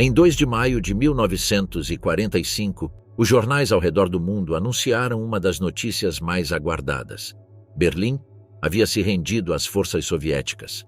Em 2 de maio de 1945, os jornais ao redor do mundo anunciaram uma das notícias mais aguardadas. Berlim havia se rendido às forças soviéticas.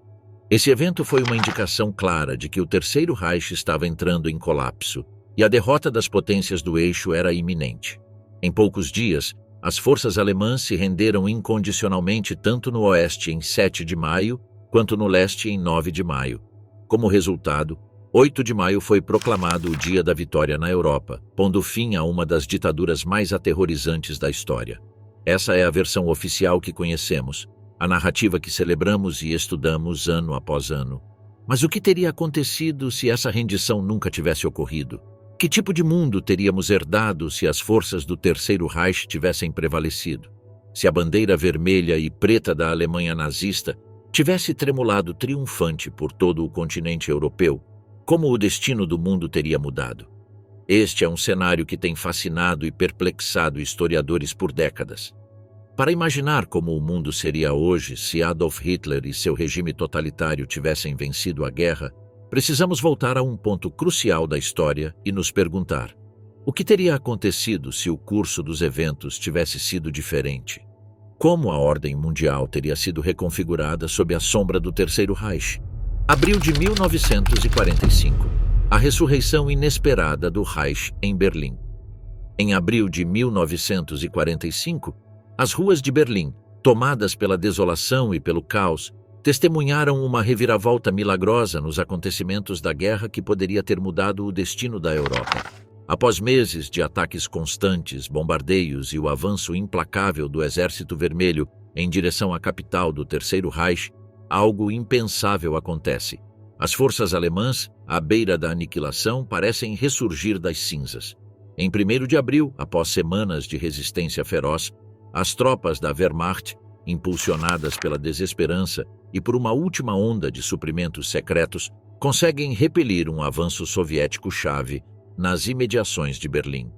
Esse evento foi uma indicação clara de que o Terceiro Reich estava entrando em colapso e a derrota das potências do eixo era iminente. Em poucos dias, as forças alemãs se renderam incondicionalmente tanto no oeste em 7 de maio, quanto no leste em 9 de maio. Como resultado, 8 de maio foi proclamado o Dia da Vitória na Europa, pondo fim a uma das ditaduras mais aterrorizantes da história. Essa é a versão oficial que conhecemos, a narrativa que celebramos e estudamos ano após ano. Mas o que teria acontecido se essa rendição nunca tivesse ocorrido? Que tipo de mundo teríamos herdado se as forças do Terceiro Reich tivessem prevalecido? Se a bandeira vermelha e preta da Alemanha nazista tivesse tremulado triunfante por todo o continente europeu, como o destino do mundo teria mudado? Este é um cenário que tem fascinado e perplexado historiadores por décadas. Para imaginar como o mundo seria hoje se Adolf Hitler e seu regime totalitário tivessem vencido a guerra, precisamos voltar a um ponto crucial da história e nos perguntar: o que teria acontecido se o curso dos eventos tivesse sido diferente? Como a ordem mundial teria sido reconfigurada sob a sombra do Terceiro Reich? Abril de 1945. A ressurreição inesperada do Reich em Berlim. Em abril de 1945, as ruas de Berlim, tomadas pela desolação e pelo caos, testemunharam uma reviravolta milagrosa nos acontecimentos da guerra que poderia ter mudado o destino da Europa. Após meses de ataques constantes, bombardeios e o avanço implacável do Exército Vermelho em direção à capital do Terceiro Reich, algo impensável acontece. As forças alemãs, à beira da aniquilação, parecem ressurgir das cinzas. Em 1º de abril, após semanas de resistência feroz, as tropas da Wehrmacht, impulsionadas pela desesperança e por uma última onda de suprimentos secretos, conseguem repelir um avanço soviético-chave nas imediações de Berlim.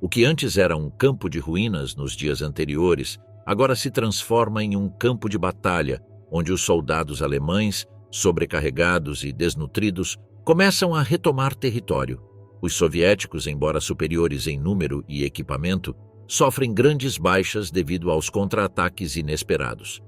O que antes era um campo de ruínas nos dias anteriores, agora se transforma em um campo de batalha, onde os soldados alemães, sobrecarregados e desnutridos, começam a retomar território. Os soviéticos, embora superiores em número e equipamento, sofrem grandes baixas devido aos contra-ataques inesperados.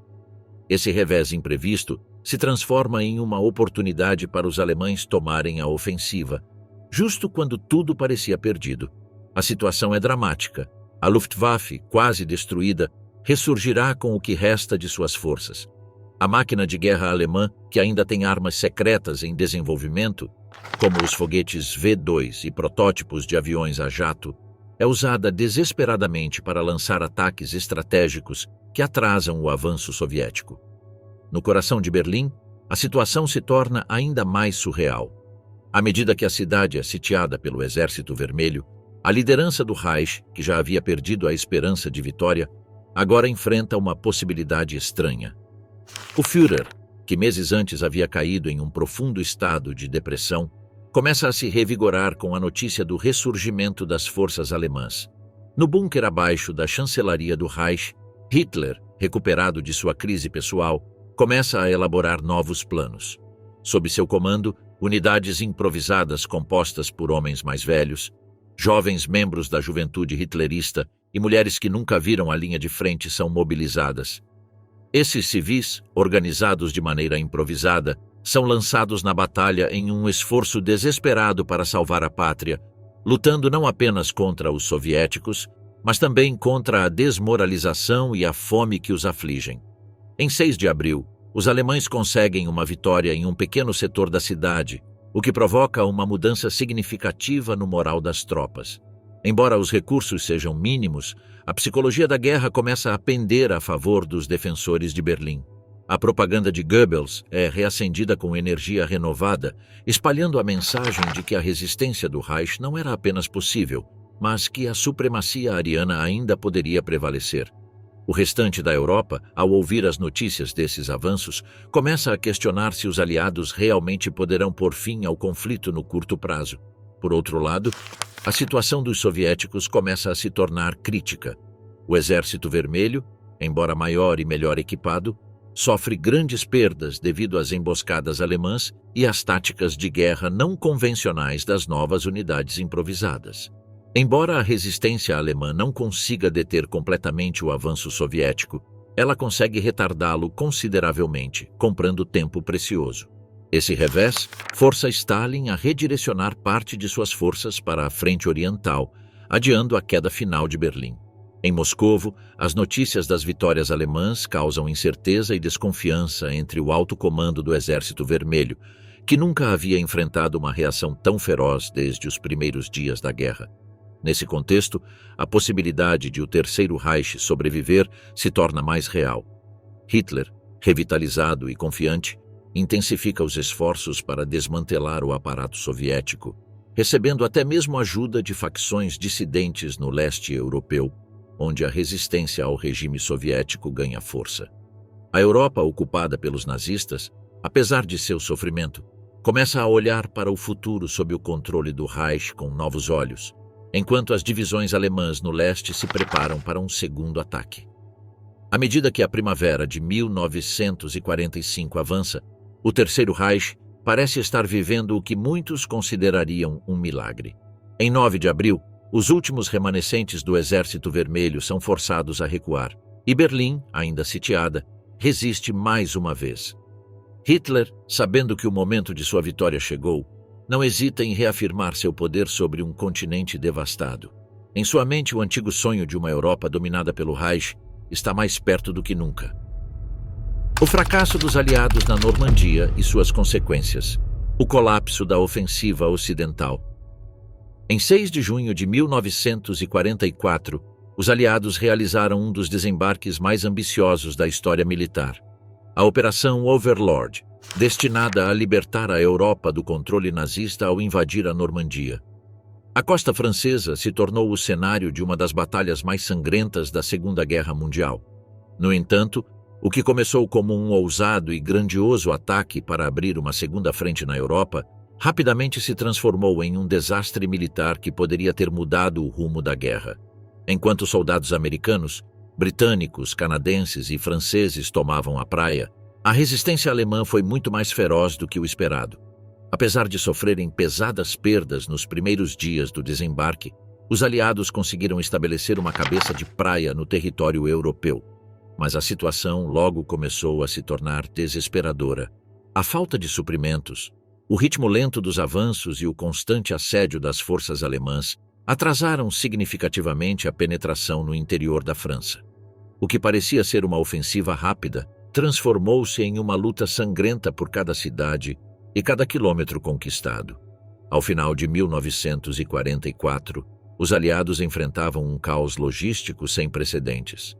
Esse revés imprevisto se transforma em uma oportunidade para os alemães tomarem a ofensiva, justo quando tudo parecia perdido. A situação é dramática. A Luftwaffe, quase destruída, ressurgirá com o que resta de suas forças. A máquina de guerra alemã, que ainda tem armas secretas em desenvolvimento, como os foguetes V-2 e protótipos de aviões a jato, é usada desesperadamente para lançar ataques estratégicos que atrasam o avanço soviético. No coração de Berlim, a situação se torna ainda mais surreal. À medida que a cidade é sitiada pelo Exército Vermelho, a liderança do Reich, que já havia perdido a esperança de vitória, agora enfrenta uma possibilidade estranha. O Führer, que meses antes havia caído em um profundo estado de depressão, começa a se revigorar com a notícia do ressurgimento das forças alemãs. No bunker abaixo da chancelaria do Reich, Hitler, recuperado de sua crise pessoal, começa a elaborar novos planos. Sob seu comando, unidades improvisadas compostas por homens mais velhos, jovens membros da juventude hitlerista e mulheres que nunca viram a linha de frente são mobilizadas. Esses civis, organizados de maneira improvisada, são lançados na batalha em um esforço desesperado para salvar a pátria, lutando não apenas contra os soviéticos, mas também contra a desmoralização e a fome que os afligem. Em 6 de abril, os alemães conseguem uma vitória em um pequeno setor da cidade, o que provoca uma mudança significativa no moral das tropas. Embora os recursos sejam mínimos, a psicologia da guerra começa a pender a favor dos defensores de Berlim. A propaganda de Goebbels é reacendida com energia renovada, espalhando a mensagem de que a resistência do Reich não era apenas possível, mas que a supremacia ariana ainda poderia prevalecer. O restante da Europa, ao ouvir as notícias desses avanços, começa a questionar se os aliados realmente poderão pôr fim ao conflito no curto prazo. Por outro lado, a situação dos soviéticos começa a se tornar crítica. O Exército Vermelho, embora maior e melhor equipado, sofre grandes perdas devido às emboscadas alemãs e às táticas de guerra não convencionais das novas unidades improvisadas. Embora a resistência alemã não consiga deter completamente o avanço soviético, ela consegue retardá-lo consideravelmente, comprando tempo precioso. Esse revés força Stalin a redirecionar parte de suas forças para a frente oriental, adiando a queda final de Berlim. Em Moscovo, as notícias das vitórias alemãs causam incerteza e desconfiança entre o alto comando do Exército Vermelho, que nunca havia enfrentado uma reação tão feroz desde os primeiros dias da guerra. Nesse contexto, a possibilidade de o Terceiro Reich sobreviver se torna mais real. Hitler, revitalizado e confiante, intensifica os esforços para desmantelar o aparato soviético, recebendo até mesmo ajuda de facções dissidentes no leste europeu, onde a resistência ao regime soviético ganha força. A Europa ocupada pelos nazistas, apesar de seu sofrimento, começa a olhar para o futuro sob o controle do Reich com novos olhos, enquanto as divisões alemãs no leste se preparam para um segundo ataque. À medida que a primavera de 1945 avança, o Terceiro Reich parece estar vivendo o que muitos considerariam um milagre. Em 9 de abril, os últimos remanescentes do Exército Vermelho são forçados a recuar, e Berlim, ainda sitiada, resiste mais uma vez. Hitler, sabendo que o momento de sua vitória chegou, não hesita em reafirmar seu poder sobre um continente devastado. Em sua mente, o antigo sonho de uma Europa dominada pelo Reich está mais perto do que nunca. O fracasso dos aliados na Normandia e suas consequências. O colapso da ofensiva ocidental. Em 6 de junho de 1944, os aliados realizaram um dos desembarques mais ambiciosos da história militar. A Operação Overlord, destinada a libertar a Europa do controle nazista ao invadir a Normandia. A costa francesa se tornou o cenário de uma das batalhas mais sangrentas da Segunda Guerra Mundial. No entanto, o que começou como um ousado e grandioso ataque para abrir uma segunda frente na Europa, rapidamente se transformou em um desastre militar que poderia ter mudado o rumo da guerra. Enquanto soldados americanos, britânicos, canadenses e franceses tomavam a praia, a resistência alemã foi muito mais feroz do que o esperado. Apesar de sofrerem pesadas perdas nos primeiros dias do desembarque, os aliados conseguiram estabelecer uma cabeça de praia no território europeu. Mas a situação logo começou a se tornar desesperadora. A falta de suprimentos, o ritmo lento dos avanços e o constante assédio das forças alemãs atrasaram significativamente a penetração no interior da França. O que parecia ser uma ofensiva rápida transformou-se em uma luta sangrenta por cada cidade e cada quilômetro conquistado. Ao final de 1944, os aliados enfrentavam um caos logístico sem precedentes.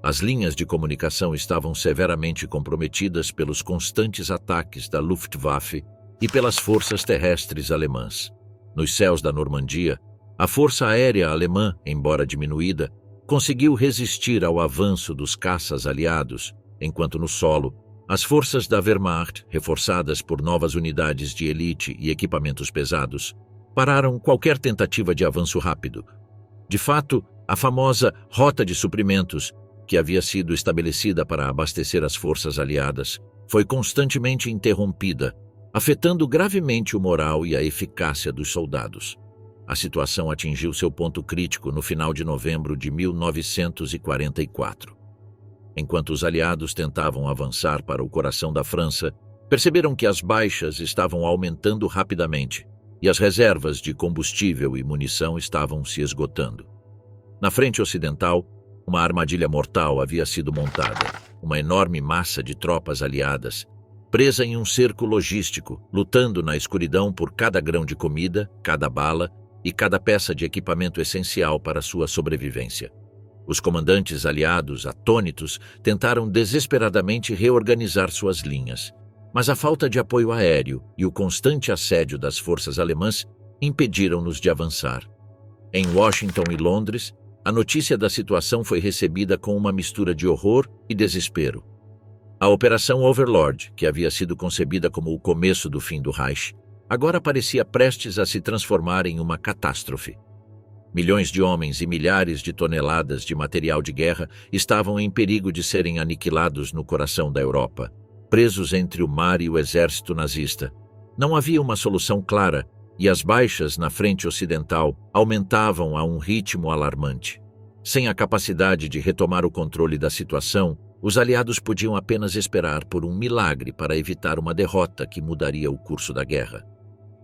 As linhas de comunicação estavam severamente comprometidas pelos constantes ataques da Luftwaffe e pelas forças terrestres alemãs. Nos céus da Normandia, a força aérea alemã, embora diminuída, conseguiu resistir ao avanço dos caças aliados, enquanto no solo, as forças da Wehrmacht, reforçadas por novas unidades de elite e equipamentos pesados, pararam qualquer tentativa de avanço rápido. De fato, a famosa rota de suprimentos, que havia sido estabelecida para abastecer as forças aliadas, foi constantemente interrompida, afetando gravemente o moral e a eficácia dos soldados. A situação atingiu seu ponto crítico no final de novembro de 1944. Enquanto os aliados tentavam avançar para o coração da França, perceberam que as baixas estavam aumentando rapidamente e as reservas de combustível e munição estavam se esgotando. Na frente ocidental, uma armadilha mortal havia sido montada, uma enorme massa de tropas aliadas, presa em um cerco logístico, lutando na escuridão por cada grão de comida, cada bala e cada peça de equipamento essencial para sua sobrevivência. Os comandantes aliados, atônitos, tentaram desesperadamente reorganizar suas linhas, mas a falta de apoio aéreo e o constante assédio das forças alemãs impediram-nos de avançar. Em Washington e Londres, a notícia da situação foi recebida com uma mistura de horror e desespero. A Operação Overlord, que havia sido concebida como o começo do fim do Reich, agora parecia prestes a se transformar em uma catástrofe. Milhões de homens e milhares de toneladas de material de guerra estavam em perigo de serem aniquilados no coração da Europa, presos entre o mar e o exército nazista. Não havia uma solução clara e as baixas na frente ocidental aumentavam a um ritmo alarmante. Sem a capacidade de retomar o controle da situação, os aliados podiam apenas esperar por um milagre para evitar uma derrota que mudaria o curso da guerra.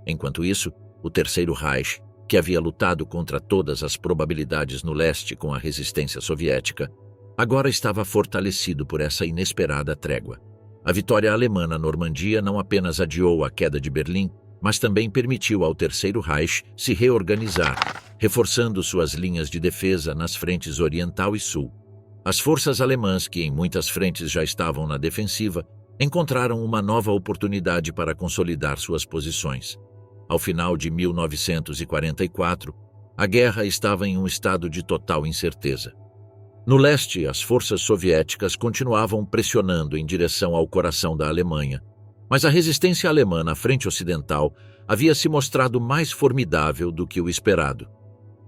Enquanto isso, o Terceiro Reich, que havia lutado contra todas as probabilidades no leste com a resistência soviética, agora estava fortalecido por essa inesperada trégua. A vitória alemã na Normandia não apenas adiou a queda de Berlim, mas também permitiu ao Terceiro Reich se reorganizar, reforçando suas linhas de defesa nas frentes oriental e sul. As forças alemãs, que em muitas frentes já estavam na defensiva, encontraram uma nova oportunidade para consolidar suas posições. Ao final de 1944, a guerra estava em um estado de total incerteza. No leste, as forças soviéticas continuavam pressionando em direção ao coração da Alemanha, mas a resistência alemã na frente ocidental havia se mostrado mais formidável do que o esperado.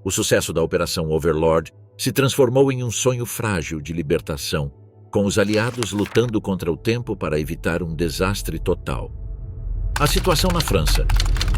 O sucesso da Operação Overlord se transformou em um sonho frágil de libertação, com os aliados lutando contra o tempo para evitar um desastre total. A situação na França,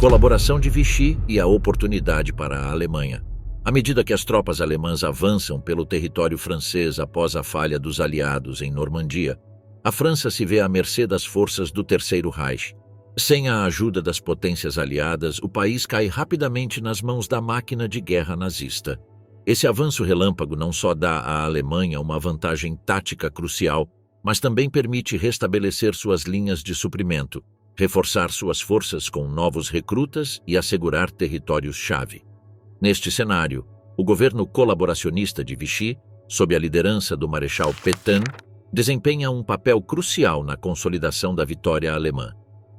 colaboração de Vichy e a oportunidade para a Alemanha. À medida que as tropas alemãs avançam pelo território francês após a falha dos aliados em Normandia, a França se vê à mercê das forças do Terceiro Reich. Sem a ajuda das potências aliadas, o país cai rapidamente nas mãos da máquina de guerra nazista. Esse avanço relâmpago não só dá à Alemanha uma vantagem tática crucial, mas também permite restabelecer suas linhas de suprimento, reforçar suas forças com novos recrutas e assegurar territórios-chave. Neste cenário, o governo colaboracionista de Vichy, sob a liderança do Marechal Pétain, desempenha um papel crucial na consolidação da vitória alemã.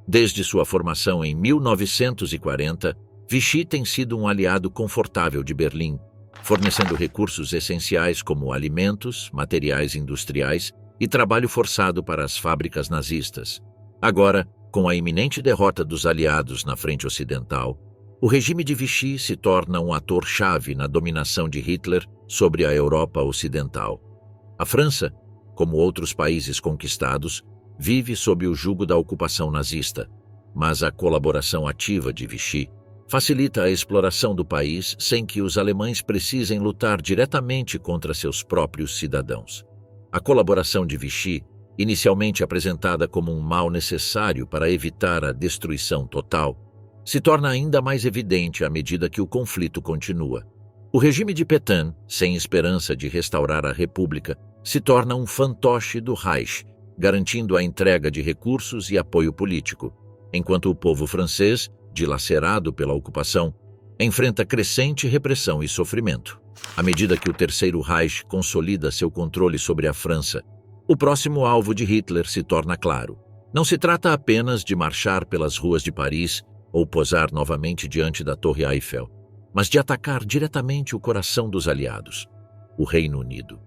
Desde sua formação em 1940, Vichy tem sido um aliado confortável de Berlim, fornecendo recursos essenciais como alimentos, materiais industriais e trabalho forçado para as fábricas nazistas. Agora, com a iminente derrota dos aliados na frente ocidental, o regime de Vichy se torna um ator-chave na dominação de Hitler sobre a Europa ocidental. A França, como outros países conquistados, vive sob o jugo da ocupação nazista, mas a colaboração ativa de Vichy facilita a exploração do país sem que os alemães precisem lutar diretamente contra seus próprios cidadãos. A colaboração de Vichy, inicialmente apresentada como um mal necessário para evitar a destruição total, se torna ainda mais evidente à medida que o conflito continua. O regime de Pétain, sem esperança de restaurar a República, se torna um fantoche do Reich, garantindo a entrega de recursos e apoio político, enquanto o povo francês, dilacerado pela ocupação, enfrenta crescente repressão e sofrimento. À medida que o Terceiro Reich consolida seu controle sobre a França, o próximo alvo de Hitler se torna claro. Não se trata apenas de marchar pelas ruas de Paris ou posar novamente diante da Torre Eiffel, mas de atacar diretamente o coração dos aliados, o Reino Unido.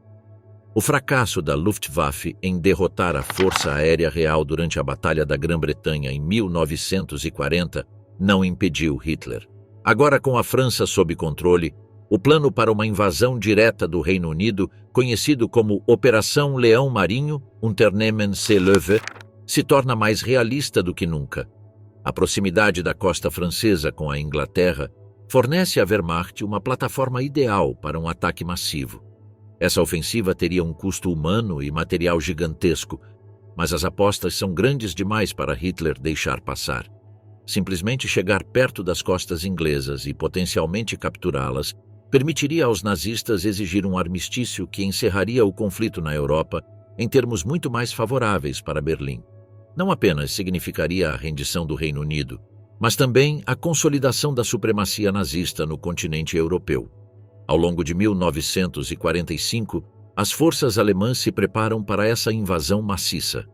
O fracasso da Luftwaffe em derrotar a Força Aérea Real durante a Batalha da Grã-Bretanha em 1940 não impediu Hitler. Agora, com a França sob controle, o plano para uma invasão direta do Reino Unido, conhecido como Operação Leão Marinho, Unternehmen Seelöwe, se torna mais realista do que nunca. A proximidade da costa francesa com a Inglaterra fornece à Wehrmacht uma plataforma ideal para um ataque massivo. Essa ofensiva teria um custo humano e material gigantesco, mas as apostas são grandes demais para Hitler deixar passar. Simplesmente chegar perto das costas inglesas e potencialmente capturá-las permitiria aos nazistas exigir um armistício que encerraria o conflito na Europa em termos muito mais favoráveis para Berlim. Não apenas significaria a rendição do Reino Unido, mas também a consolidação da supremacia nazista no continente europeu. Ao longo de 1945, as forças alemãs se preparam para essa invasão maciça.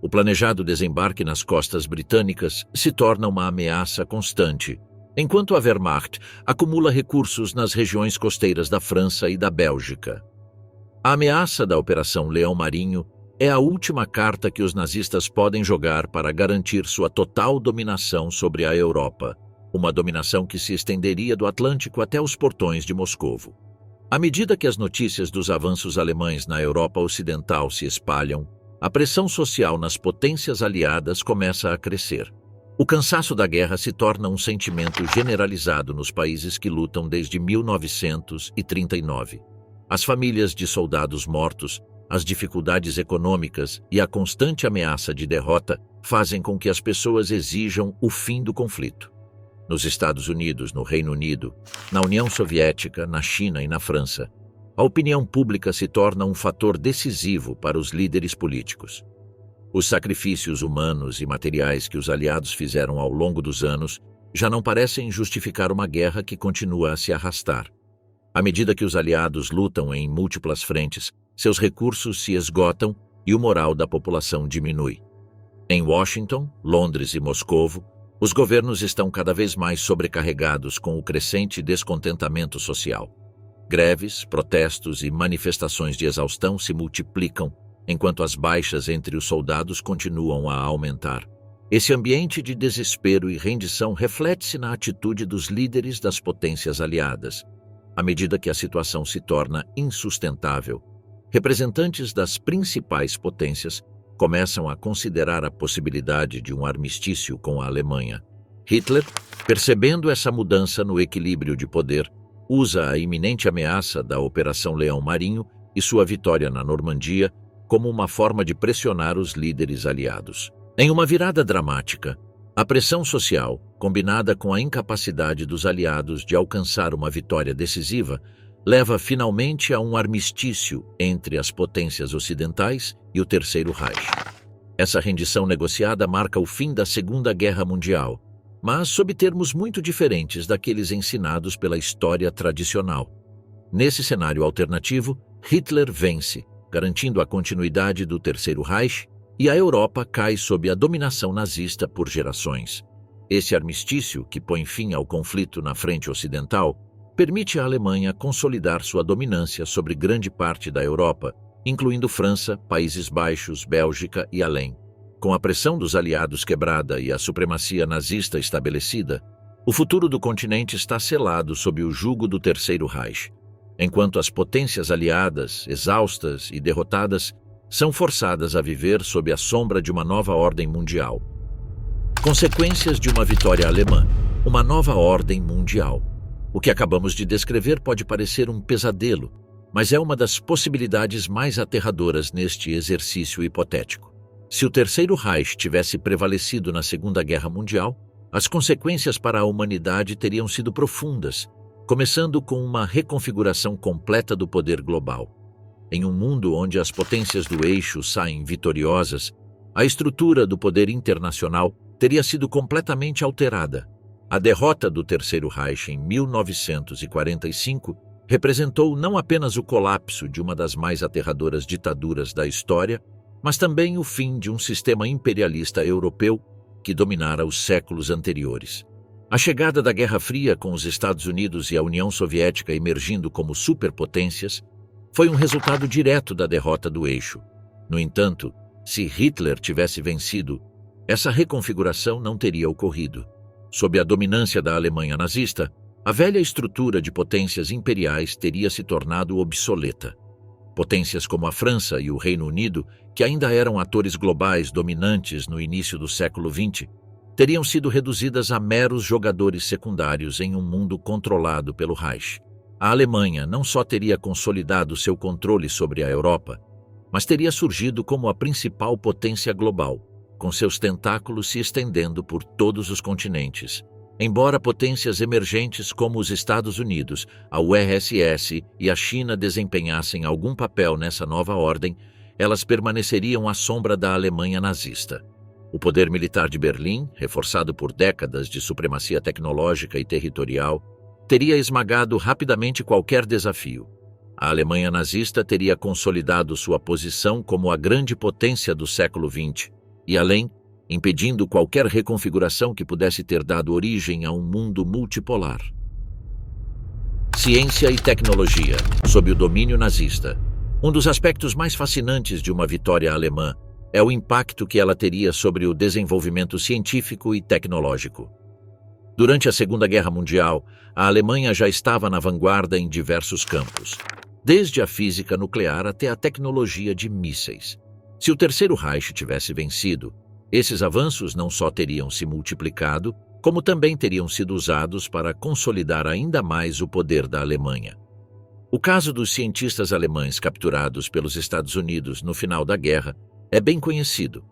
O planejado desembarque nas costas britânicas se torna uma ameaça constante, enquanto a Wehrmacht acumula recursos nas regiões costeiras da França e da Bélgica. A ameaça da Operação Leão Marinho é a última carta que os nazistas podem jogar para garantir sua total dominação sobre a Europa. uma dominação que se estenderia do Atlântico até os portões de Moscovo. À medida que as notícias dos avanços alemães na Europa Ocidental se espalham, a pressão social nas potências aliadas começa a crescer. O cansaço da guerra se torna um sentimento generalizado nos países que lutam desde 1939. As famílias de soldados mortos, as dificuldades econômicas e a constante ameaça de derrota fazem com que as pessoas exijam o fim do conflito. Nos Estados Unidos, no Reino Unido, na União Soviética, na China e na França, a opinião pública se torna um fator decisivo para os líderes políticos. Os sacrifícios humanos e materiais que os aliados fizeram ao longo dos anos já não parecem justificar uma guerra que continua a se arrastar. À medida que os aliados lutam em múltiplas frentes, seus recursos se esgotam e o moral da população diminui. Em Washington, Londres e Moscovo, os governos estão cada vez mais sobrecarregados com o crescente descontentamento social. Greves, protestos e manifestações de exaustão se multiplicam, enquanto as baixas entre os soldados continuam a aumentar. Esse ambiente de desespero e rendição reflete-se na atitude dos líderes das potências aliadas. À medida que a situação se torna insustentável, representantes das principais potências começam a considerar a possibilidade de um armistício com a Alemanha. Hitler, percebendo essa mudança no equilíbrio de poder, usa a iminente ameaça da Operação Leão Marinho e sua vitória na Normandia como uma forma de pressionar os líderes aliados. Em uma virada dramática, a pressão social, combinada com a incapacidade dos aliados de alcançar uma vitória decisiva, leva finalmente a um armistício entre as potências ocidentais e o Terceiro Reich. Essa rendição negociada marca o fim da Segunda Guerra Mundial, mas sob termos muito diferentes daqueles ensinados pela história tradicional. Nesse cenário alternativo, Hitler vence, garantindo a continuidade do Terceiro Reich, e a Europa cai sob a dominação nazista por gerações. Esse armistício, que põe fim ao conflito na frente ocidental, permite à Alemanha consolidar sua dominância sobre grande parte da Europa, incluindo França, Países Baixos, Bélgica e além. Com a pressão dos aliados quebrada e a supremacia nazista estabelecida, o futuro do continente está selado sob o jugo do Terceiro Reich, enquanto as potências aliadas, exaustas e derrotadas, são forçadas a viver sob a sombra de uma nova ordem mundial. Consequências de uma vitória alemã, uma nova ordem mundial. O que acabamos de descrever pode parecer um pesadelo, mas é uma das possibilidades mais aterradoras neste exercício hipotético. Se o Terceiro Reich tivesse prevalecido na Segunda Guerra Mundial, as consequências para a humanidade teriam sido profundas, começando com uma reconfiguração completa do poder global. Em um mundo onde as potências do eixo saem vitoriosas, a estrutura do poder internacional teria sido completamente alterada. A derrota do Terceiro Reich em 1945 representou não apenas o colapso de uma das mais aterradoras ditaduras da história, mas também o fim de um sistema imperialista europeu que dominara os séculos anteriores. A chegada da Guerra Fria, com os Estados Unidos e a União Soviética emergindo como superpotências, foi um resultado direto da derrota do eixo. No entanto, se Hitler tivesse vencido, essa reconfiguração não teria ocorrido. Sob a dominância da Alemanha nazista, a velha estrutura de potências imperiais teria se tornado obsoleta. Potências como a França e o Reino Unido, que ainda eram atores globais dominantes no início do século XX, teriam sido reduzidas a meros jogadores secundários em um mundo controlado pelo Reich. A Alemanha não só teria consolidado seu controle sobre a Europa, mas teria surgido como a principal potência global, com seus tentáculos se estendendo por todos os continentes. Embora potências emergentes como os Estados Unidos, a URSS e a China desempenhassem algum papel nessa nova ordem, elas permaneceriam à sombra da Alemanha nazista. O poder militar de Berlim, reforçado por décadas de supremacia tecnológica e territorial, teria esmagado rapidamente qualquer desafio. A Alemanha nazista teria consolidado sua posição como a grande potência do século XX e, além, impedindo qualquer reconfiguração que pudesse ter dado origem a um mundo multipolar. Ciência e tecnologia, sob o domínio nazista. Um dos aspectos mais fascinantes de uma vitória alemã é o impacto que ela teria sobre o desenvolvimento científico e tecnológico. Durante a Segunda Guerra Mundial, a Alemanha já estava na vanguarda em diversos campos, desde a física nuclear até a tecnologia de mísseis. Se o Terceiro Reich tivesse vencido, esses avanços não só teriam se multiplicado, como também teriam sido usados para consolidar ainda mais o poder da Alemanha. O caso dos cientistas alemães capturados pelos Estados Unidos no final da guerra é bem conhecido.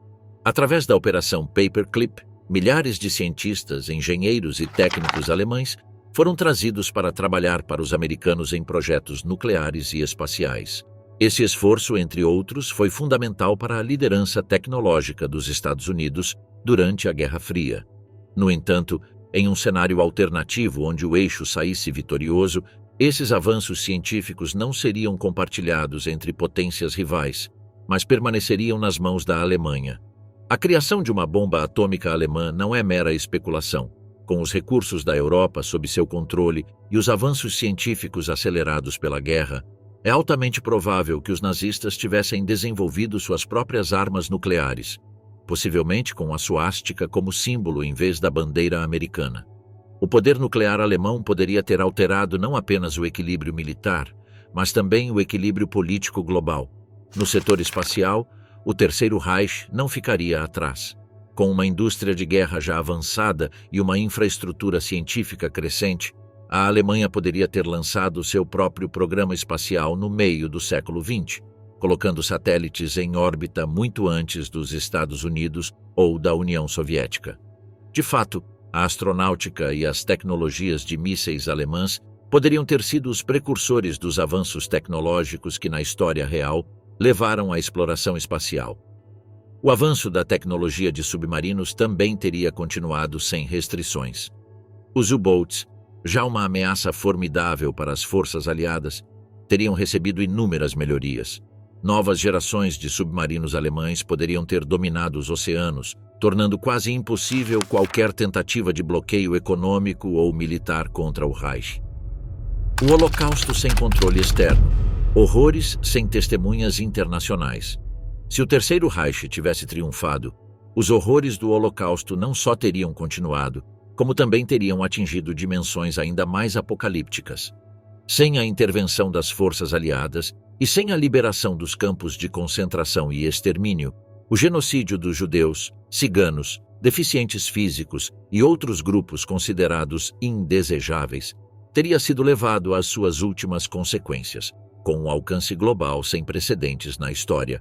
Através da Operação Paperclip, milhares de cientistas, engenheiros e técnicos alemães foram trazidos para trabalhar para os americanos em projetos nucleares e espaciais. Esse esforço, entre outros, foi fundamental para a liderança tecnológica dos Estados Unidos durante a Guerra Fria. No entanto, em um cenário alternativo onde o eixo saísse vitorioso, esses avanços científicos não seriam compartilhados entre potências rivais, mas permaneceriam nas mãos da Alemanha. A criação de uma bomba atômica alemã não é mera especulação. Com os recursos da Europa sob seu controle e os avanços científicos acelerados pela guerra, é altamente provável que os nazistas tivessem desenvolvido suas próprias armas nucleares, possivelmente com a suástica como símbolo em vez da bandeira americana. O poder nuclear alemão poderia ter alterado não apenas o equilíbrio militar, mas também o equilíbrio político global. No setor espacial, o Terceiro Reich não ficaria atrás. Com uma indústria de guerra já avançada e uma infraestrutura científica crescente, a Alemanha poderia ter lançado seu próprio programa espacial no meio do século XX, colocando satélites em órbita muito antes dos Estados Unidos ou da União Soviética. De fato, a astronáutica e as tecnologias de mísseis alemãs poderiam ter sido os precursores dos avanços tecnológicos que, na história real, levaram à exploração espacial. O avanço da tecnologia de submarinos também teria continuado sem restrições. Os U-boats, já uma ameaça formidável para as forças aliadas, teriam recebido inúmeras melhorias. Novas gerações de submarinos alemães poderiam ter dominado os oceanos, tornando quase impossível qualquer tentativa de bloqueio econômico ou militar contra o Reich. O Holocausto sem controle externo. Horrores sem testemunhas internacionais. Se o Terceiro Reich tivesse triunfado, os horrores do Holocausto não só teriam continuado, como também teriam atingido dimensões ainda mais apocalípticas. Sem a intervenção das forças aliadas e sem a liberação dos campos de concentração e extermínio, o genocídio dos judeus, ciganos, deficientes físicos e outros grupos considerados indesejáveis teria sido levado às suas últimas consequências, com um alcance global sem precedentes na história.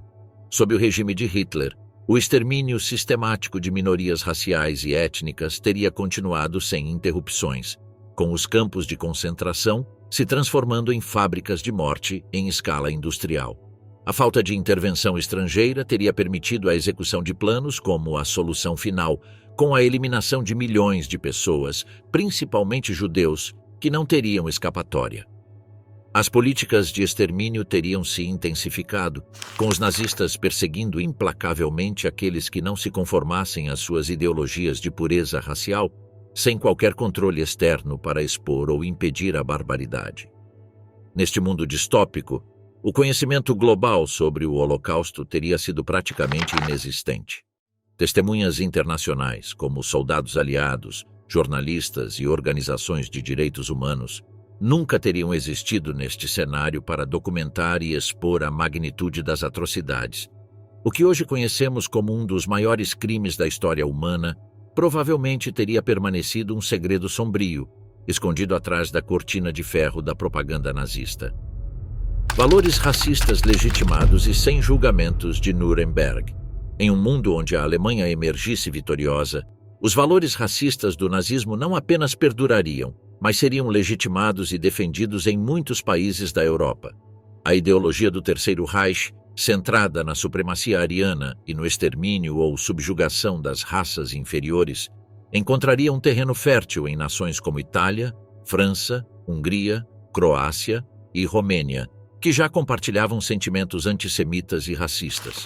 Sob o regime de Hitler, o extermínio sistemático de minorias raciais e étnicas teria continuado sem interrupções, com os campos de concentração se transformando em fábricas de morte em escala industrial. A falta de intervenção estrangeira teria permitido a execução de planos como a solução final, com a eliminação de milhões de pessoas, principalmente judeus, que não teriam escapatória. As políticas de extermínio teriam se intensificado, com os nazistas perseguindo implacavelmente aqueles que não se conformassem às suas ideologias de pureza racial, sem qualquer controle externo para expor ou impedir a barbaridade. Neste mundo distópico, o conhecimento global sobre o Holocausto teria sido praticamente inexistente. Testemunhas internacionais, como soldados aliados, jornalistas e organizações de direitos humanos, nunca teriam existido neste cenário para documentar e expor a magnitude das atrocidades. O que hoje conhecemos como um dos maiores crimes da história humana provavelmente teria permanecido um segredo sombrio, escondido atrás da cortina de ferro da propaganda nazista. Valores racistas legitimados e sem julgamentos de Nuremberg. Em um mundo onde a Alemanha emergisse vitoriosa, os valores racistas do nazismo não apenas perdurariam, mas seriam legitimados e defendidos em muitos países da Europa. A ideologia do Terceiro Reich, centrada na supremacia ariana e no extermínio ou subjugação das raças inferiores, encontraria um terreno fértil em nações como Itália, França, Hungria, Croácia e Romênia, que já compartilhavam sentimentos antissemitas e racistas.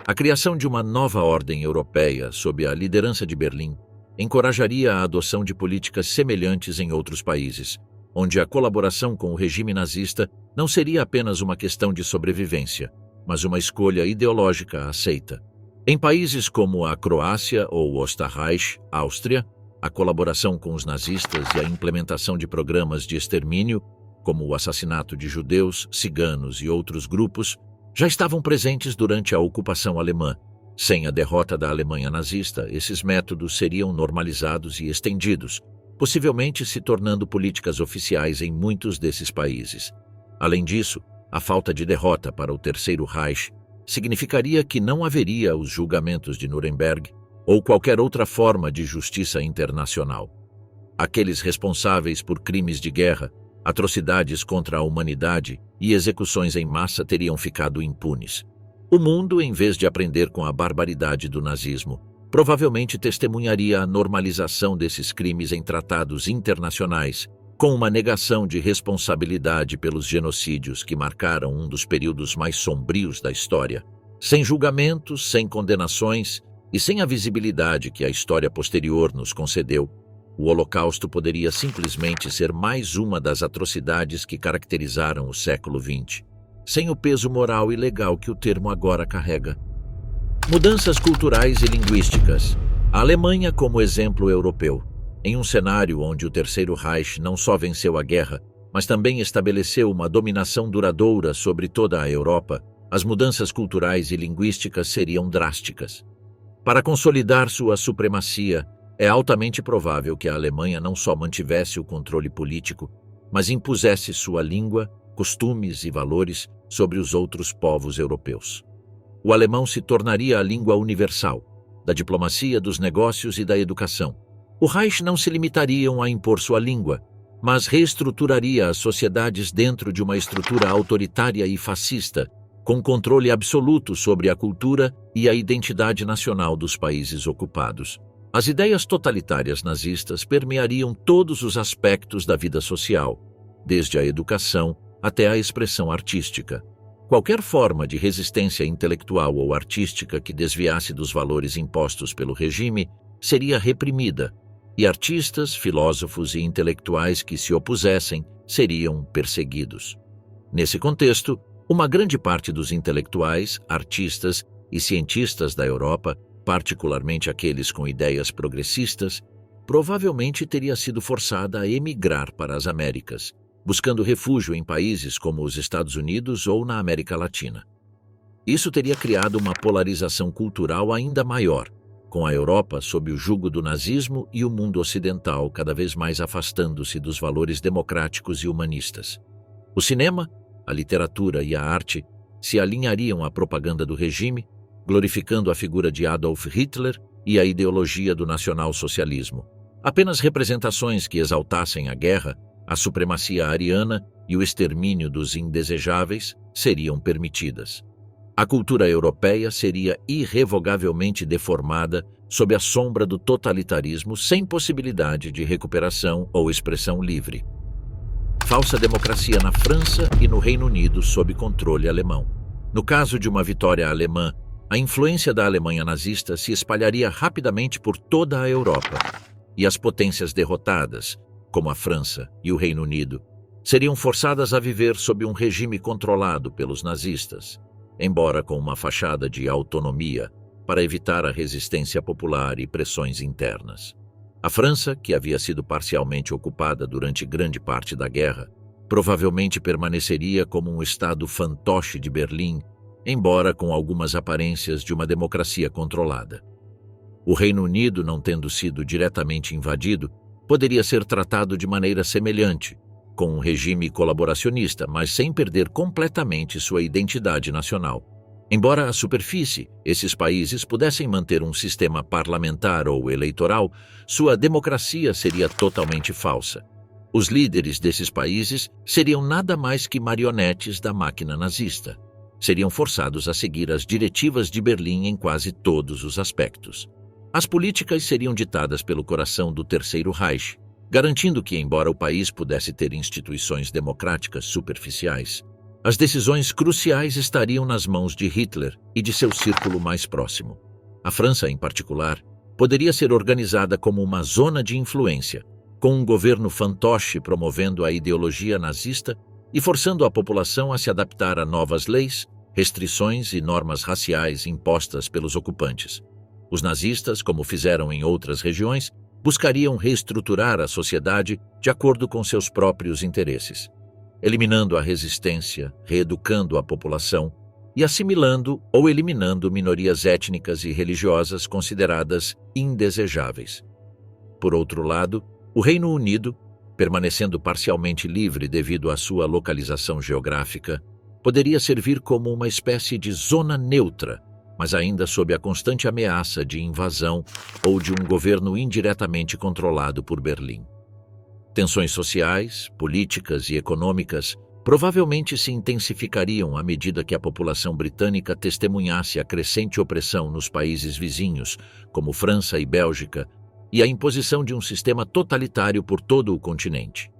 A criação de uma nova ordem europeia, sob a liderança de Berlim, encorajaria a adoção de políticas semelhantes em outros países, onde a colaboração com o regime nazista não seria apenas uma questão de sobrevivência, mas uma escolha ideológica aceita. Em países como a Croácia ou Österreich, Áustria, A colaboração com os nazistas e a implementação de programas de extermínio, como o assassinato de judeus, ciganos e outros grupos, já estavam presentes durante a ocupação alemã. Sem a derrota da Alemanha nazista, esses métodos seriam normalizados e estendidos, possivelmente se tornando políticas oficiais em muitos desses países. Além disso, a falta de derrota para o Terceiro Reich significaria que não haveria os julgamentos de Nuremberg ou qualquer outra forma de justiça internacional. Aqueles responsáveis por crimes de guerra, atrocidades contra a humanidade e execuções em massa teriam ficado impunes. O mundo, em vez de aprender com a barbaridade do nazismo, provavelmente testemunharia a normalização desses crimes em tratados internacionais, com uma negação de responsabilidade pelos genocídios que marcaram um dos períodos mais sombrios da história. Sem julgamentos, sem condenações e sem a visibilidade que a história posterior nos concedeu, o Holocausto poderia simplesmente ser mais uma das atrocidades que caracterizaram o século XX, sem o peso moral e legal que o termo agora carrega. Mudanças culturais e linguísticas. A Alemanha como exemplo europeu. Em um cenário onde o Terceiro Reich não só venceu a guerra, mas também estabeleceu uma dominação duradoura sobre toda a Europa, as mudanças culturais e linguísticas seriam drásticas. Para consolidar sua supremacia, é altamente provável que a Alemanha não só mantivesse o controle político, mas impusesse sua língua, costumes e valores sobre os outros povos europeus. O alemão se tornaria a língua universal, da diplomacia, dos negócios e da educação. O Reich não se limitaria a impor sua língua, mas reestruturaria as sociedades dentro de uma estrutura autoritária e fascista, com controle absoluto sobre a cultura e a identidade nacional dos países ocupados. As ideias totalitárias nazistas permeariam todos os aspectos da vida social, desde a educação até a expressão artística. Qualquer forma de resistência intelectual ou artística que desviasse dos valores impostos pelo regime seria reprimida, e artistas, filósofos e intelectuais que se opusessem seriam perseguidos. Nesse contexto, uma grande parte dos intelectuais, artistas e cientistas da Europa, particularmente aqueles com ideias progressistas, provavelmente teria sido forçada a emigrar para as Américas, buscando refúgio em países como os Estados Unidos ou na América Latina. Isso teria criado uma polarização cultural ainda maior, com a Europa sob o jugo do nazismo e o mundo ocidental cada vez mais afastando-se dos valores democráticos e humanistas. O cinema, a literatura e a arte se alinhariam à propaganda do regime, glorificando a figura de Adolf Hitler e a ideologia do nacionalsocialismo. Apenas representações que exaltassem a guerra, a supremacia ariana e o extermínio dos indesejáveis seriam permitidas. A cultura europeia seria irrevogavelmente deformada sob a sombra do totalitarismo sem possibilidade de recuperação ou expressão livre. Falsa democracia na França e no Reino Unido sob controle alemão. No caso de uma vitória alemã, a influência da Alemanha nazista se espalharia rapidamente por toda a Europa, e as potências derrotadas, como a França e o Reino Unido, seriam forçadas a viver sob um regime controlado pelos nazistas, embora com uma fachada de autonomia para evitar a resistência popular e pressões internas. A França, que havia sido parcialmente ocupada durante grande parte da guerra, provavelmente permaneceria como um estado fantoche de Berlim, embora com algumas aparências de uma democracia controlada. O Reino Unido, não tendo sido diretamente invadido, poderia ser tratado de maneira semelhante, com um regime colaboracionista, mas sem perder completamente sua identidade nacional. Embora à superfície esses países pudessem manter um sistema parlamentar ou eleitoral, sua democracia seria totalmente falsa. Os líderes desses países seriam nada mais que marionetes da máquina nazista. Seriam forçados a seguir as diretivas de Berlim em quase todos os aspectos. As políticas seriam ditadas pelo coração do Terceiro Reich, garantindo que, embora o país pudesse ter instituições democráticas superficiais, as decisões cruciais estariam nas mãos de Hitler e de seu círculo mais próximo. A França, em particular, poderia ser organizada como uma zona de influência, com um governo fantoche promovendo a ideologia nazista e forçando a população a se adaptar a novas leis, restrições e normas raciais impostas pelos ocupantes. Os nazistas, como fizeram em outras regiões, buscariam reestruturar a sociedade de acordo com seus próprios interesses, eliminando a resistência, reeducando a população e assimilando ou eliminando minorias étnicas e religiosas consideradas indesejáveis. Por outro lado, o Reino Unido, permanecendo parcialmente livre devido à sua localização geográfica, poderia servir como uma espécie de zona neutra, mas ainda sob a constante ameaça de invasão ou de um governo indiretamente controlado por Berlim. Tensões sociais, políticas e econômicas provavelmente se intensificariam à medida que a população britânica testemunhasse a crescente opressão nos países vizinhos, como França e Bélgica, e a imposição de um sistema totalitário por todo o continente.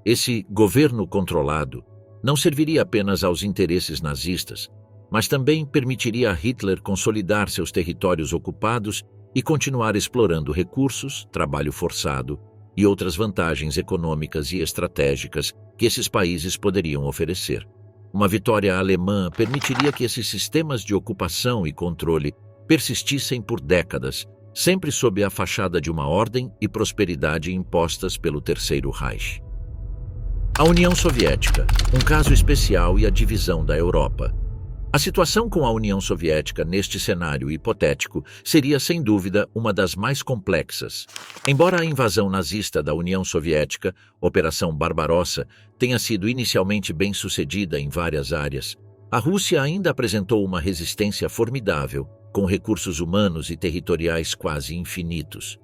Esse governo controlado não serviria apenas aos interesses nazistas, mas também permitiria a Hitler consolidar seus territórios ocupados e continuar explorando recursos, trabalho forçado e outras vantagens econômicas e estratégicas que esses países poderiam oferecer. Uma vitória alemã permitiria que esses sistemas de ocupação e controle persistissem por décadas, sempre sob a fachada de uma ordem e prosperidade impostas pelo Terceiro Reich. A União Soviética, um caso especial e a divisão da Europa. A situação com a União Soviética neste cenário hipotético seria, sem dúvida, uma das mais complexas. Embora a invasão nazista da União Soviética, Operação Barbarossa, tenha sido inicialmente bem-sucedida em várias áreas, a Rússia ainda apresentou uma resistência formidável, com recursos humanos e territoriais quase infinitos.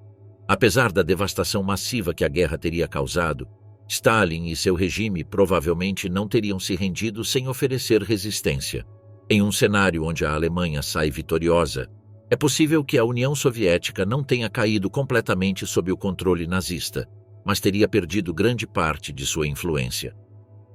Apesar da devastação massiva que a guerra teria causado, Stalin e seu regime provavelmente não teriam se rendido sem oferecer resistência. Em um cenário onde a Alemanha sai vitoriosa, é possível que a União Soviética não tenha caído completamente sob o controle nazista, mas teria perdido grande parte de sua influência.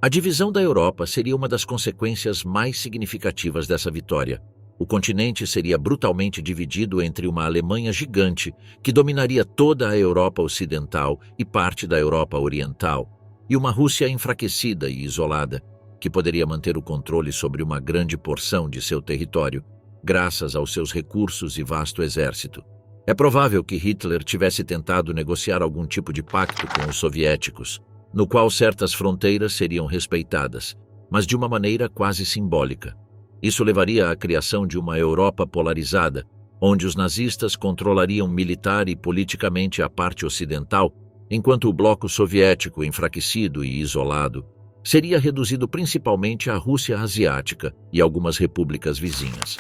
A divisão da Europa seria uma das consequências mais significativas dessa vitória. O continente seria brutalmente dividido entre uma Alemanha gigante, que dominaria toda a Europa Ocidental e parte da Europa Oriental, e uma Rússia enfraquecida e isolada, que poderia manter o controle sobre uma grande porção de seu território, graças aos seus recursos e vasto exército. É provável que Hitler tivesse tentado negociar algum tipo de pacto com os soviéticos, no qual certas fronteiras seriam respeitadas, mas de uma maneira quase simbólica. Isso levaria à criação de uma Europa polarizada, onde os nazistas controlariam militar e politicamente a parte ocidental, enquanto o bloco soviético, enfraquecido e isolado, seria reduzido principalmente à Rússia asiática e algumas repúblicas vizinhas.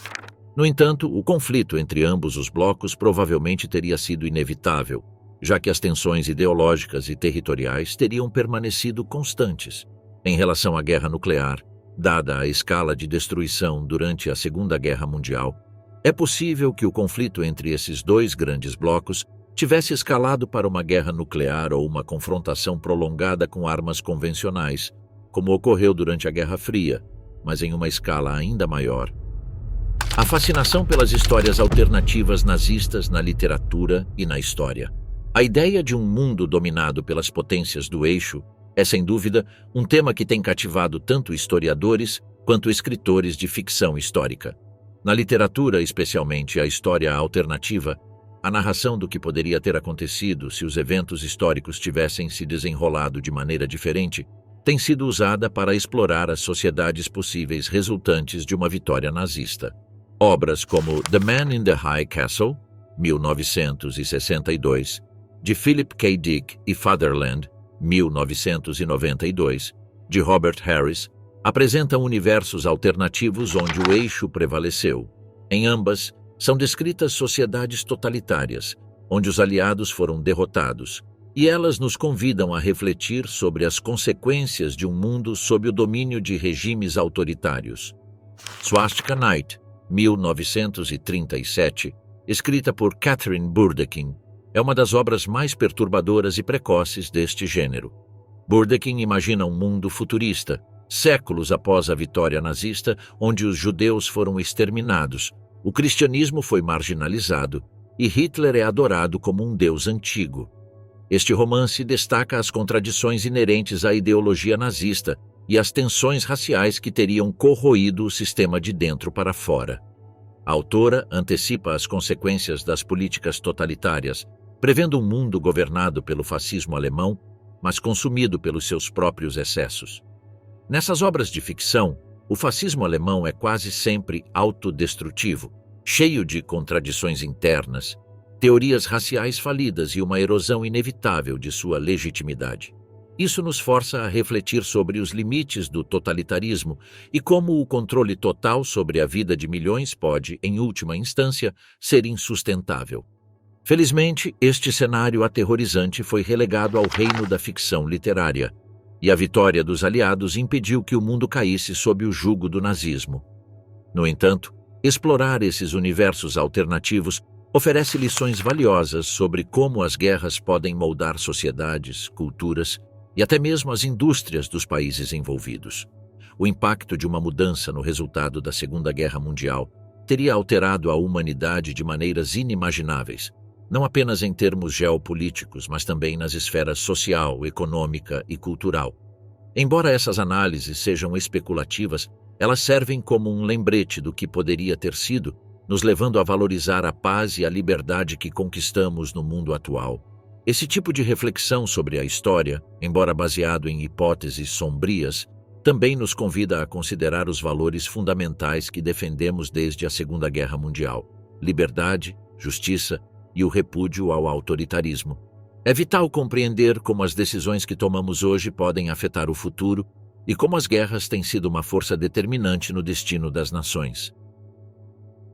No entanto, o conflito entre ambos os blocos provavelmente teria sido inevitável, já que as tensões ideológicas e territoriais teriam permanecido constantes. Em relação à guerra nuclear, dada a escala de destruição durante a Segunda Guerra Mundial, é possível que o conflito entre esses dois grandes blocos tivesse escalado para uma guerra nuclear ou uma confrontação prolongada com armas convencionais, como ocorreu durante a Guerra Fria, mas em uma escala ainda maior. A fascinação pelas histórias alternativas nazistas na literatura e na história. A ideia de um mundo dominado pelas potências do eixo é, sem dúvida, um tema que tem cativado tanto historiadores quanto escritores de ficção histórica. Na literatura, especialmente a história alternativa, a narração do que poderia ter acontecido se os eventos históricos tivessem se desenrolado de maneira diferente tem sido usada para explorar as sociedades possíveis resultantes de uma vitória nazista. Obras como The Man in the High Castle, 1962, de Philip K. Dick e Fatherland, 1992, de Robert Harris, apresentam universos alternativos onde o eixo prevaleceu. Em ambas, são descritas sociedades totalitárias, onde os aliados foram derrotados, e elas nos convidam a refletir sobre as consequências de um mundo sob o domínio de regimes autoritários. Swastika Night, 1937, escrita por Catherine Burdekin, é uma das obras mais perturbadoras e precoces deste gênero. Burdekin imagina um mundo futurista, séculos após a vitória nazista, onde os judeus foram exterminados, o cristianismo foi marginalizado e Hitler é adorado como um deus antigo. Este romance destaca as contradições inerentes à ideologia nazista e as tensões raciais que teriam corroído o sistema de dentro para fora. A autora antecipa as consequências das políticas totalitárias, prevendo um mundo governado pelo fascismo alemão, mas consumido pelos seus próprios excessos. Nessas obras de ficção, o fascismo alemão é quase sempre autodestrutivo, cheio de contradições internas, teorias raciais falidas e uma erosão inevitável de sua legitimidade. Isso nos força a refletir sobre os limites do totalitarismo e como o controle total sobre a vida de milhões pode, em última instância, ser insustentável. Felizmente, este cenário aterrorizante foi relegado ao reino da ficção literária, e a vitória dos aliados impediu que o mundo caísse sob o jugo do nazismo. No entanto, explorar esses universos alternativos oferece lições valiosas sobre como as guerras podem moldar sociedades, culturas e até mesmo as indústrias dos países envolvidos. O impacto de uma mudança no resultado da Segunda Guerra Mundial teria alterado a humanidade de maneiras inimagináveis, não apenas em termos geopolíticos, mas também nas esferas social, econômica e cultural. Embora essas análises sejam especulativas, elas servem como um lembrete do que poderia ter sido, nos levando a valorizar a paz e a liberdade que conquistamos no mundo atual. Esse tipo de reflexão sobre a história, embora baseado em hipóteses sombrias, também nos convida a considerar os valores fundamentais que defendemos desde a Segunda Guerra Mundial: liberdade, justiça e o repúdio ao autoritarismo. É vital compreender como as decisões que tomamos hoje podem afetar o futuro e como as guerras têm sido uma força determinante no destino das nações.